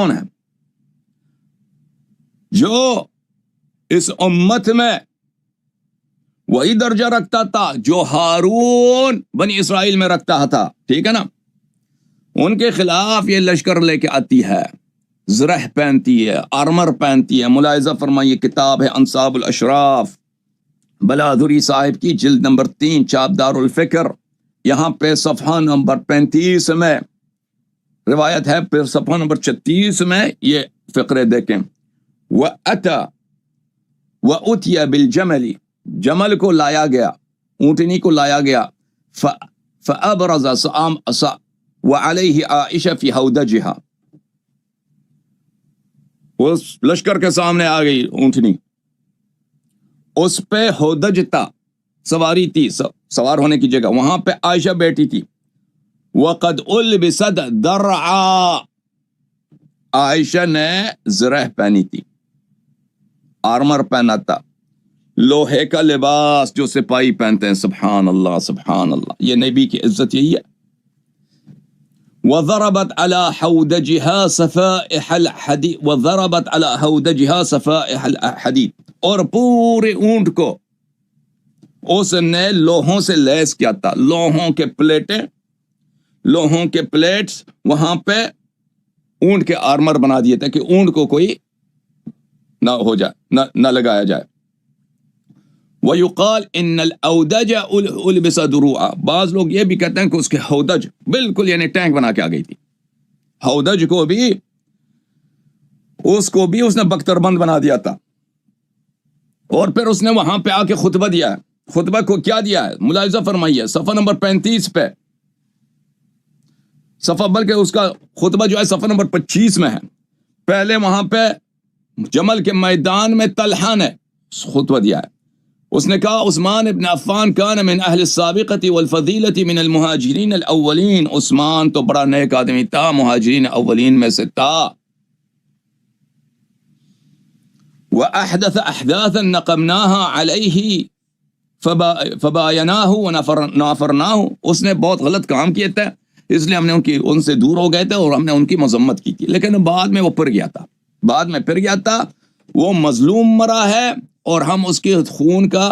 کون ہے جو اس امت میں وہی درجہ رکھتا تھا جو ہارون بنی اسرائیل میں رکھتا تھا، ٹھیک ہے نا؟ ان کے خلاف یہ لشکر لے کے آتی ہے، زرہ پہنتی ہے، آرمر پہنتی ہے۔ ملاحظہ فرمائیے، کتاب ہے انصاب الاشراف، بلادری صاحب کی، جلد نمبر 3، چاپ دار الفکر، یہاں پہ صفحہ نمبر 35 میں روایت ہے، پھر صفحہ نمبر 36 میں یہ فقرے دیکھیں۔ وَأَتَى وَأُتِيَ بِالْجَمَلِ، جمل کو لایا گیا، اونٹنی کو لایا گیا، فَأَبْرَزَ وَعَلَيْهِ عَائِشَةُ فِي هَوْدَجِهَا، اس لشکر کے سامنے آ گئی اونٹنی، اس پہ ہودج تھا، سواری تھی، سوار ہونے کی جگہ، وہاں پہ عائشہ بیٹھی تھی۔ وَقَدْ أُلْبِسَتْ دَرْعًا، عائشہ نے زرہ پہنی تھی، آرمر پہنا تھا، لوہے کا لباس جو سپاہی پہنتے ہیں۔ سبحان اللہ، سبحان اللہ، یہ نبی کی عزت یہی ہے۔ وَضَرَبَتْ عَلَى حَوْدَجِهَا صَفَائِحَ الْحَدِيدِ، وَضَرَبَتْ عَلَى حَوْدَجِهَا صَفَائِحَ الْحَدِيدِ، اور پورے اونٹ کو اس نے لوہوں سے لیس کیا تھا، لوہوں کے پلیٹیں، لوہوں کے پلیٹس وہاں پہ اونٹ کے آرمر بنا دیے تھے کہ اونٹ کو کوئی نہ ہو جائے، نہ لگایا جائے۔ وَيُقَالْ إِنَّ الْأَوْدَجَ أُلْبِسَ دُرُوعًا، بعض لوگ یہ بھی کہتے ہیں کہ اس کے ہودج بالکل یعنی ٹینک بنا کے آ گئی تھی، ہودج کو بھی اس نے بختر بند بنا دیا تھا، اور پھر اس نے وہاں پہ آ کے خطبہ دیا ہے۔ خطبہ کو کیا دیا ہے؟ ملاحظہ فرمائیے، صفحہ نمبر 35 پہ، صفحہ، بلکہ اس کا خطبہ جو ہے صفحہ نمبر 25 میں ہے۔ پہلے وہاں پہ جمل کے میدان میں طلحہ نے خطبہ دیا ہے، اس نے کہا عثمان ابن عفان کان من اہل السابقۃ والفضیلۃ من المہاجرین الاولین، عثمان تو بڑا نیک آدمی تھا، مہاجرین اولین میں سے تھا۔ وَأَحْدَثَ أَحْدَاثًا نَقَمْنَاهَا عَلَيْهِ فَبَايَنَاهُ وَنَافَرْنَاهُ، اس نے بہت غلط کام کیے تھے، اس لیے ہم نے ان سے دور ہو گئے تھے اور ہم نے ان کی مذمت کی تھی، لیکن بعد میں وہ پھر گیا تھا، وہ مظلوم مرا ہے، اور ہم اس کے خون کا،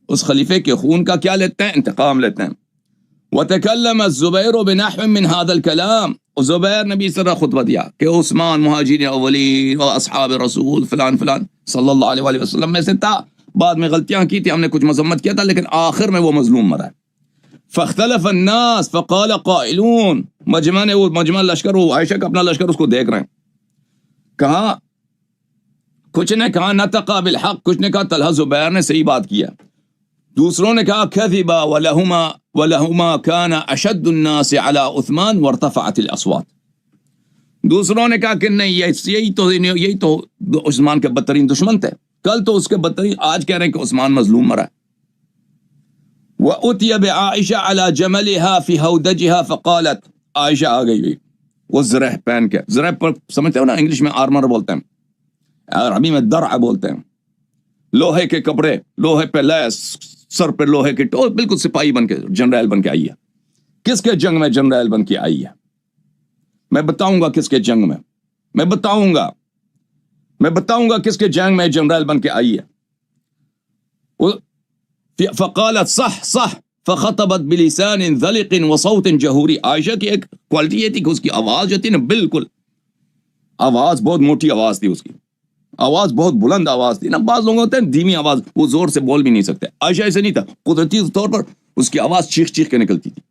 اس خلیفے کے خون کا کیا لیتے ہیں؟ انتقام لیتے ہیں۔ وَتَكَلَّمَ الزُّبَيْرُ بِنَحْوٍ مِّنْ هَذَا الْكَلَامِ، زبیر نے بھی اس طرح خطبہ دیا کہ عثمان مہاجرین اولین اور اصحاب رسول فلان فلان صلی اللہ علیہ وآلہ وسلم میں سے تھا، بعد میں غلطیاں کی تھی، ہم نے کچھ مذمت کیا تھا، لیکن آخر میں وہ مظلوم مرا ہے۔ فاختلف الناس فقال قائلون، مجمع لشکر، وہ عائشہ کا اپنا لشکر اس کو دیکھ رہے ہیں، کہا، کچھ نے کہا نطق بالحق، کچھ نے کہا طلحہ زبیر نے صحیح بات کیا، دوسروں نے کہا کذبا ولہما کان اشد الناس علی عثمان وارتفعت الاصوات، دوسروں نے کہا کہ نہیں، یہی تو عثمان کے بدترین دشمن تھے، کل تو اس کے بدترین، آج کہہ رہے ہیں کہ عثمان مظلوم مرا ہے۔ وَأُتِيَ بِعَائِشَةَ عَلَى جَمَلِهَا فِي هَوْدَجِهَا فَقَالَتْ، عائشہ آ گئی، وہ زرہ پہن کے، زرہ پر سمجھتے ہو نا، انگلش میں آرمر بولتے ہیں، عربی میں درع بولتے ہیں، لوہے کے کپڑے، لوہے پہ لیس، سر پہ لوہے کے ٹو، بالکل سپاہی بن کے، جنرل بن کے آئی ہے۔ کس کے جنگ میں جنرل بن کے آئی ہے؟ میں بتاؤں گا کس کے جنگ میں، میں بتاؤں گا کس کے جنگ میں جنرل بن کے آئی ہے۔ فقالت صح صح فخطبت بلسان ذلق وصوت جہوری، عائشہ کی ایک کوالٹی یہ تھی کہ اس کی آواز جو تھی نا، بالکل آواز بہت موٹی آواز تھی، اس کی آواز بہت بلند آواز تھی نا، بعض لوگ ہوتے ہیں دھیمی آواز، وہ زور سے بول بھی نہیں سکتے، عائشہ ایسے نہیں تھا، قدرتی طور پر اس کی آواز چیخ چیخ کے نکلتی تھی۔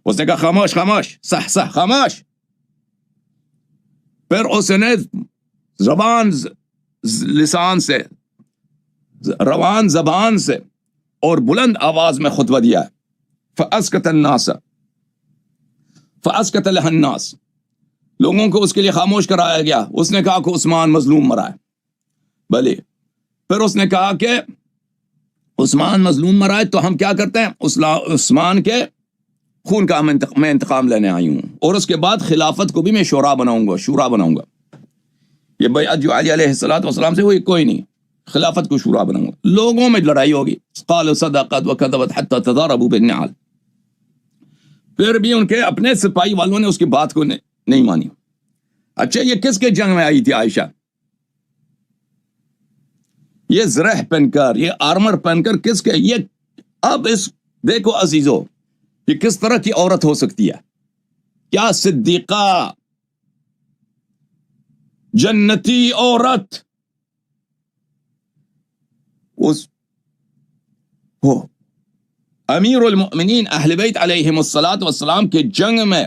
اس نے کہا خاموش خاموش، صح صح، خاموش۔ پھر اس نے روان زبان سے اور بلند آواز میں خطبہ دیا ہے۔ فَأَسْكَتَ لَهَا النَّاسِ، لوگوں کو اس کے لیے خاموش کرایا گیا۔ اس نے کہا کہ عثمان مظلوم مرا ہے، بھلے۔ پھر اس نے کہا کہ عثمان مظلوم مرا ہے تو ہم کیا کرتے ہیں؟ عثمان کے خون کا میں انتقام لینے آئی ہوں، اور اس کے بعد خلافت کو بھی میں شورا بناؤں گا۔ یہ بیعت جو علی علیہ السلام سے ہوئی، کوئی نہیں، خلافت کو شورا بناؤں گا۔ لوگوں میں لڑائی ہوگی، قالوا صدقت وكذبت حتى تضاربوا بالنعال، پھر بھی ان کے اپنے سپاہی والوں نے اس کی بات کو نہیں مانی۔ اچھا یہ کس کے جنگ میں آئی تھی عائشہ؟ یہ زرہ پہن کر، یہ آرمر پہن کر کس کے؟ یہ اب اس دیکھو عزیزو، یہ کس طرح کی عورت ہو سکتی ہے؟ کیا صدیقہ، جنتی عورت، اس ہو امیر المؤمنین اہل بیت علیہم الصلاۃ والسلام کے جنگ میں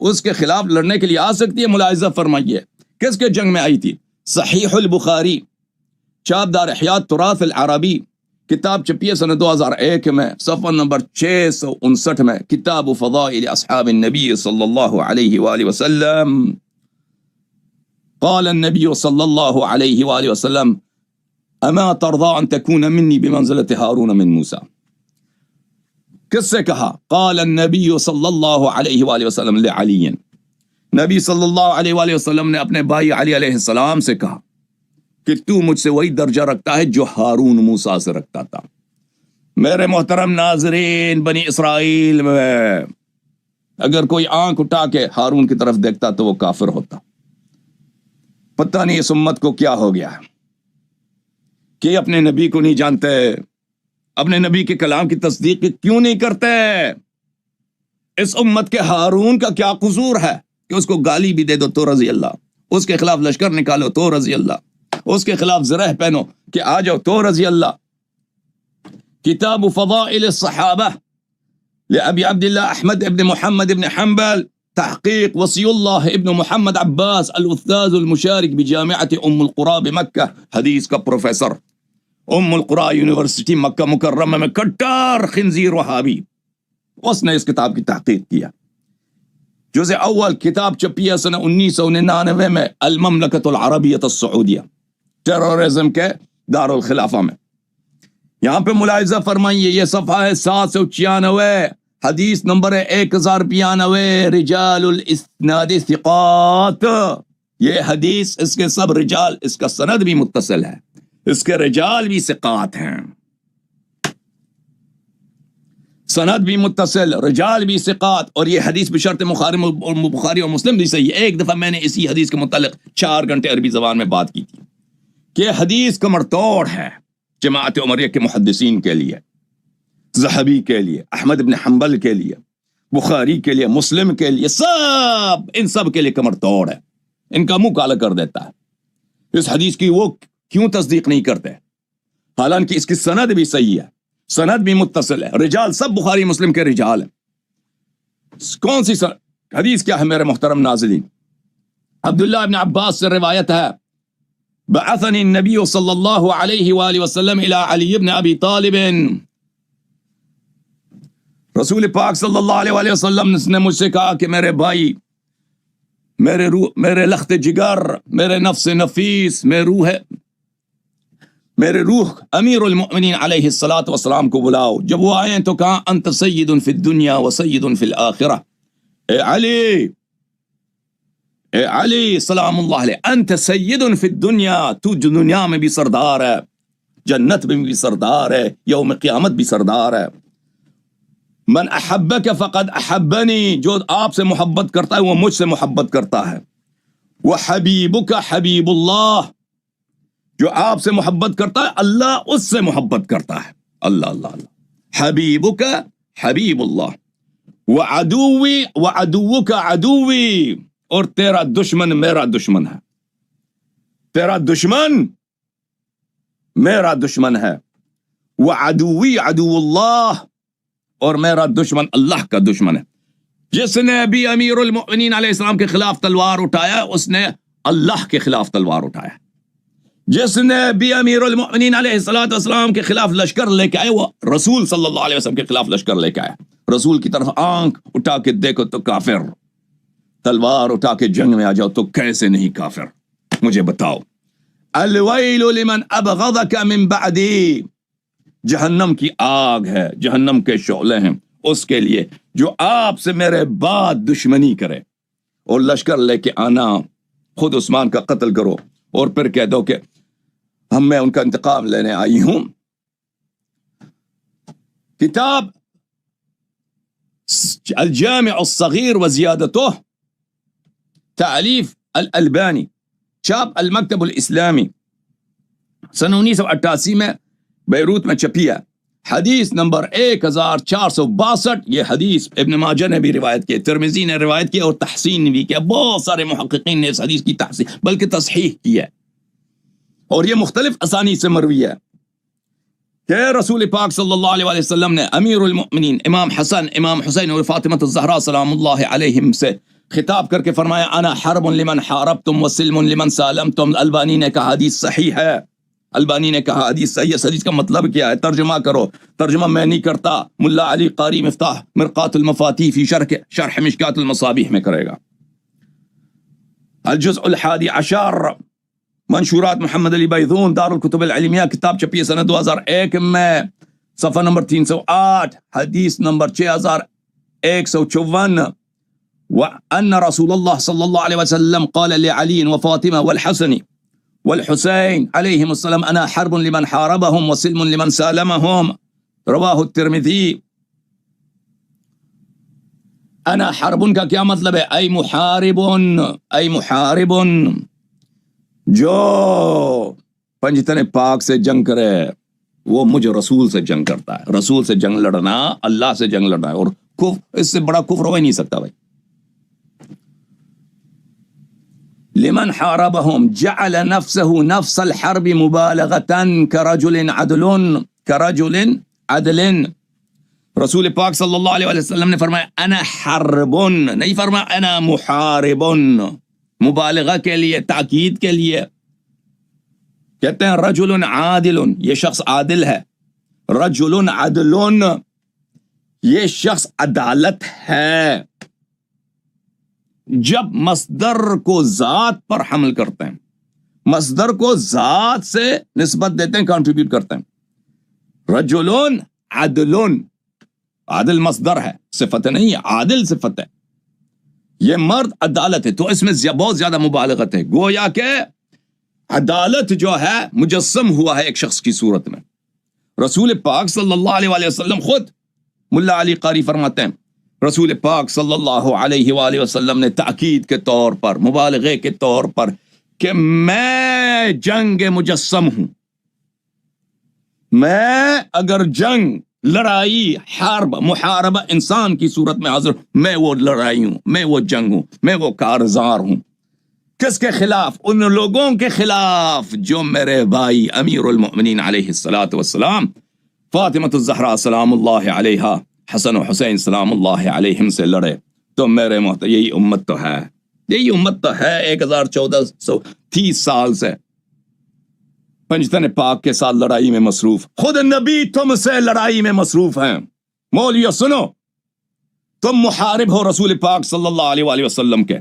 اس کے خلاف لڑنے کے لیے آ سکتی ہے؟ ملاحظہ فرمائیے کس کے جنگ میں آئی تھی؟ صحیح البخاری، چابدار احیاء تراث العربی، کتاب چھپی ہے سنہ 2001 میں، صفحہ نمبر 659 میں، کتاب فضائل اصحاب النبی صلی اللہ علیہ وآلہ وسلم۔ قال النبی صلی اللہ علیہ وآلہ وسلم اما ترضى ان تكون منی بمنزلة ہارون من موسیٰ۔ کس سے کہا؟ قال النبی صلی اللہ علیہ وآلہ وسلم لعلی، نبی صلی اللہ علیہ وآلہ وسلم نے اپنے بھائی علی علیہ السلام سے کہا کہ تو مجھ سے وہی درجہ رکھتا ہے جو ہارون موسیٰ سے رکھتا تھا۔ میرے محترم ناظرین، بنی اسرائیل میں اگر کوئی آنکھ اٹھا کے ہارون کی طرف دیکھتا تو وہ کافر ہوتا۔ پتہ نہیں اس امت کو کیا ہو گیا کہ اپنے نبی کو نہیں جانتے، اپنے نبی کے کلام کی تصدیق کیوں نہیں کرتے؟ اس امت کے ہارون کا کیا قصور ہے کہ اس کو گالی بھی دے دو تو رضی اللہ، اس کے خلاف لشکر نکالو تو رضی اللہ، اس کے خلاف زرہ پہنو کہ آ جاؤ تو رضی اللہ۔ کتاب فضائل الصحابہ لأبی عبداللہ احمد ابن محمد ابن حنبل، تحقیق وصی اللہ ابن محمد عباس الاستاذ المشارک بجامعۃ ام القرى بمکہ، حدیث کا پروفیسر، ام القرى یونیورسٹی مکہ مکرمہ میں، کٹار خنزیر وہابی، اس نے اس کتاب کی تحقیق کیا۔ جزء اول کتاب چھپی ہے سنہ 1999 میں، المملکۃ العربیۃ السعودیہ، ٹیرورزم کے دارالخلافہ میں۔ یہاں پہ ملاحظہ فرمائیے، یہ صفحہ ہے 796، حدیث نمبر ہے 1092، رجال الاسناد ثقات۔ یہ حدیث، اس کے سب رجال، اس کا سند بھی متصل ہے، اس کے رجال بھی ثقات ہیں، سند بھی متصل، رجال بھی ثقات، اور یہ حدیث بشرط بخاری اور مسلم بھی صحیح ہے۔ ایک دفعہ میں نے اسی حدیث کے متعلق 4 گھنٹے عربی زبان میں بات کی تھی کہ حدیث کمر توڑ ہے جماعت عمریہ کے محدثین کے لیے، ذہبی کے لیے، احمد بن حنبل کے لیے، بخاری کے لیے، مسلم کے لیے، ان سب کے لیے کمر توڑ ہے، ان کا منہ کالا کر دیتا ہے۔ اس حدیث کی وہ کیوں تصدیق نہیں کرتے؟ حالانکہ اس کی سند بھی صحیح ہے، سند بھی متصل ہے، رجال سب بخاری مسلم کے رجال ہیں۔ کون سی حدیث کیا ہے میرے محترم ناظرین؟ عبداللہ ابن عباس سے روایت ہے، بعثنی النبی صلی اللہ علیہ وآلہ وسلم الى علی ابن ابی طالب، رسول پاک صلی اللہ علیہ وآلہ وسلم نے مجھ سے کہا کہ میرے بھائی، میرے لخت جگر، میرے نفس نفیس، میرے روح امیر المؤمنین علیہ الصلاۃ والسلام کو بلاؤ۔ جب وہ آئے تو کہا انت سید فی الدنیا و سید فی الآخرہ، اے علی سلام اللہ علیہ، انت سید فی الدنیا، تو دنیا میں بھی سردار ہے، جنت میں بھی سردار ہے، یوم قیامت بھی سردار ہے۔ من احبک فقد احبنی، جو آپ سے محبت کرتا ہے وہ مجھ سے محبت کرتا ہے۔ وحبیبک حبیب اللہ، جو آپ سے محبت کرتا ہے اللہ اس سے محبت کرتا ہے، اللہ اللہ اللہ۔ حبیبک حبیب اللہ، وعدوی وعدوک عدوی، اور تیرا دشمن میرا دشمن ہے، تیرا دشمن میرا دشمن ہے۔ وعدوی عدو اللہ، اور میرا دشمن اللہ کا دشمن ہے۔ جس نے بھی امیر المؤمنین علیہ السلام کے خلاف تلوار اٹھایا اس نے اللہ کے خلاف تلوار اٹھایا، جس نے بھی امیر المؤمنین علیہ السلام کے خلاف لشکر لے کے آئے وہ رسول صلی اللہ علیہ وسلم کے خلاف لشکر لے کے آیا۔ رسول کی طرف آنکھ اٹھا کے دیکھو تو کافر، تلوار اٹھا کے جنگ میں آ جاؤ تو کیسے نہیں کافر؟ مجھے بتاؤ۔ الویل لمن ابغضک من بعدی، جہنم کی آگ ہے، جہنم کے شعلے ہیں اس کے لیے جو آپ سے میرے بعد دشمنی کرے، اور لشکر لے کے آنا، خود عثمان کا قتل کرو اور پھر کہہ دو کہ میں ان کا انتقام لینے آئی ہوں۔ کتاب الجامع الصغیر و زیادتہ، تالیف الالبانی، چاپ المکتب الاسلامی، سن 1988 میں بیروت میں چھپی ہے، حدیث نمبر 1462. یہ حدیث ابن ماجہ نے بھی روایت کی، ترمذی نے روایت کی اور تحسین بھی کیا، بہت سارے محققین نے اس حدیث کی تحسین بلکہ تصحیح کی ہے، اور یہ مختلف اسانید سے مروی ہے کہ رسول پاک صلی اللہ علیہ وآلہ وسلم نے امیر المؤمنین امام حسن، امام حسین اور فاطمہ الزہرا سلام اللہ علیہم سے خطاب کر کے فرمایا انا حرب لمن حاربتم وسلم لمن سالمتم. البانی نے کہا حدیث صحیح ہے، البانی نے کہا حدیث صحیح ہے. اس حدیث کا مطلب کیا ہے؟ ترجمہ کرو. ترجمہ میں نہیں کرتا، ملا علی قاری مفتاح مرقات المفاتیح فی شرح مشکات المصابیح میں کرے گا. الجزء الحادی عشر، منشورات محمد علی بیضون، دار الکتب العلمیہ، کتاب چھپی ہے سنہ 2001 میں، صفحہ نمبر 308، حدیث نمبر 6154. وأن رسول الله صلى الله عليه وسلم قال لعلي وفاطمة والحسن والحسين عليهم السلام أنا حرب لمن حاربهم وسلم لمن سالمهم. رواه الترمذي. أنا حرب کا کیا مطلب ہے؟ أي محارب، أي محارب جو پنجتن پاک سے جنگ کرے، وہ مجھے رسول سے جنگ کرتا ہے. رسول سے جنگ لڑنا اللہ سے جنگ لڑنا ہے، اور اس سے بڑا کفر ہو ہی نہیں سکتا بھائی. لمن حاربهم جعل نفسه نفس الحرب مبالغة كرجل عدل. رسول پاک صلی اللہ علیہ وسلم نے فرمایا انا حرب، نہیں فرمایا انا محارب. مبالغہ کے لیے، تاکید کے لیے. کہتے ہیں رجل عادل، یہ شخص عادل ہے. رجل عدل، یہ شخص عدالت ہے. جب مصدر کو ذات پر حمل کرتے ہیں، مصدر کو ذات سے نسبت دیتے ہیں، کنٹریبیوٹ کرتے ہیں. رجل عدل، عادل مصدر ہے، صفت نہیں ہے، عادل صفت ہے. یہ مرد عدالت ہے، تو اس میں بہت زیادہ مبالغت ہے. گویا کہ عدالت جو ہے مجسم ہوا ہے ایک شخص کی صورت میں. رسول پاک صلی اللہ علیہ وآلہ وسلم خود، ملا علی قاری فرماتے ہیں، رسول پاک صلی اللہ علیہ وآلہ وسلم نے تاکید کے طور پر، مبالغے کے طور پر، کہ میں جنگ مجسم ہوں. میں اگر جنگ، لڑائی، حرب، محاربہ انسان کی صورت میں حاضر، میں وہ لڑائی ہوں، میں وہ جنگ ہوں، میں وہ کارزار ہوں. کس کے خلاف؟ ان لوگوں کے خلاف جو میرے بھائی امیر المؤمنین علیہ الصلوۃ والسلام، فاطمہ الزہرا سلام اللہ علیہا، حسن و حسین سلام اللہ علیہم سے لڑے. تو میرے محترم یہی امت تو ہے، یہی امت تو ہے 1430 سال سے پنجتن پاک کے ساتھ لڑائی میں مصروف. خود نبی تم سے لڑائی میں مصروف ہیں. مولویو سنو، تم محارب ہو رسول پاک صلی اللہ علیہ وآلہ وسلم کے.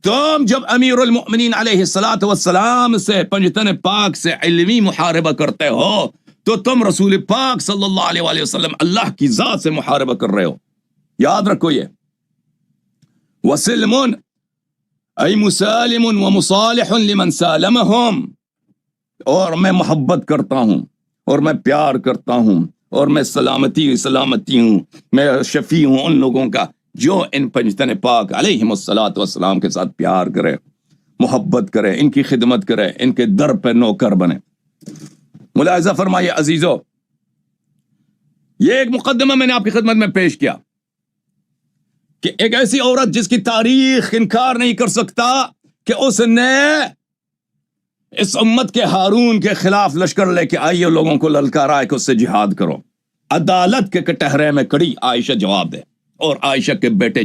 تم جب امیر المؤمنین علیہ الصلوۃ والسلام سے، پنجتن پاک سے علمی محاربہ کرتے ہو، تو تم رسول پاک صلی اللہ علیہ وآلہ وسلم اللہ کی ذات سے محاربہ کر رہے ہو. یاد رکھو یہ. وسلم ای مسالم ومصالح لمن سالمهم، اور میں محبت کرتا ہوں، اور میں پیار کرتا ہوں، اور میں سلامتی ہوں، میں شفیع ہوں ان لوگوں کا جو ان پنجتن پاک علیہم الصلوۃ والسلام کے ساتھ پیار کرے، محبت کرے، ان کی خدمت کرے، ان کے در پہ نوکر بنے. ملاحظہ فرمائیے عزیزو، یہ ایک مقدمہ میں نے آپ کی خدمت میں پیش کیا کہ ایک ایسی عورت جس کی تاریخ انکار نہیں کر سکتا کہ اس نے اس امت کے ہارون کے خلاف لشکر لے کے آئی اور لوگوں کو للکارا کہ اس سے جہاد کرو. عدالت کے کٹہرے میں کڑی عائشہ جواب دے، اور عائشہ کے بیٹے